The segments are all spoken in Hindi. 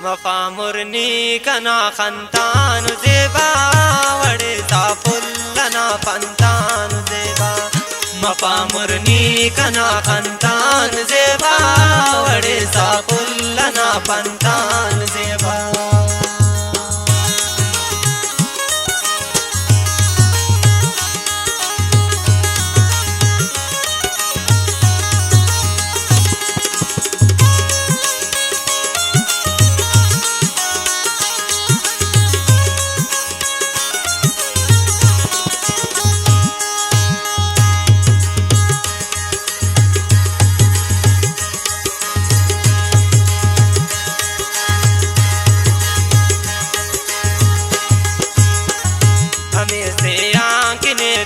मफा मुरनी कना खंतान जेबा वड़े साफुल्लना पंतान जेबा मफा मुरनी कना खंतान जेबा वड़े साफुल्लना पंतान जेबा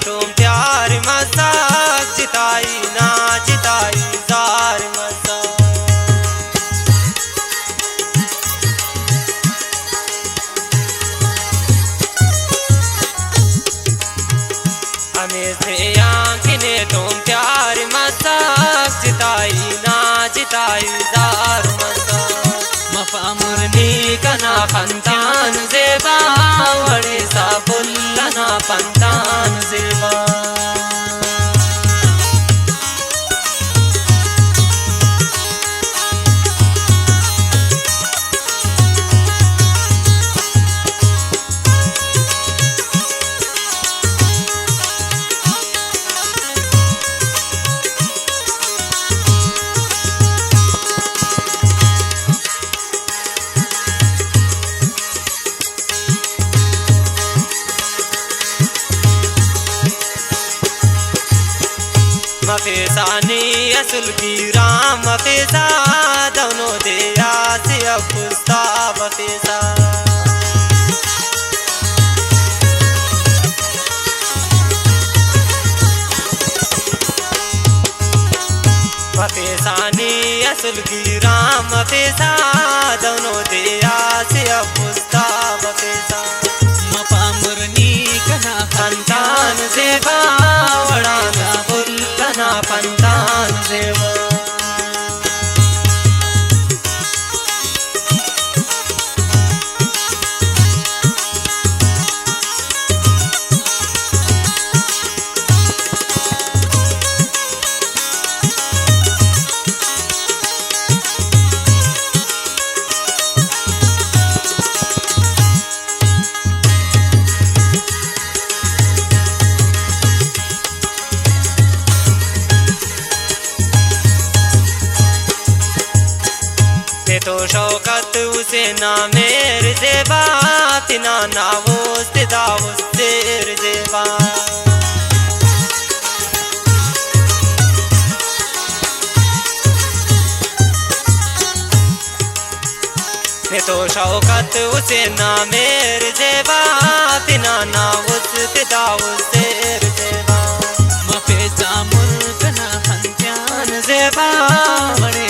तुम प्यार मजाक जिताई ना जिताई जार मजाक हमें से आंखने तुम प्यार मजाक जिताई ना जिताई जार मजाक मफा मुरनी कना खंतान जेबा वड़े साफुल्लना पंतान जेबा मफेसानी असुल की राम मफेसा दोनों दे आसे अफुस्ता मफेसा मफेसानी असुल की राम मफेसा दोनों दे आसे अफुस्ता मफेसा मफा मुरनी कना खंतान जेबा वड़ा ना पंतान जेबा तो शौकत उसे ना मेर जेबा तिना नावोस दावुस तेर जेबा तो शौकत उसे ना मेर जेबा तिना नावुस दावुस तेर जेबा मफे जामुल कना खंत्यान जेबा वड़े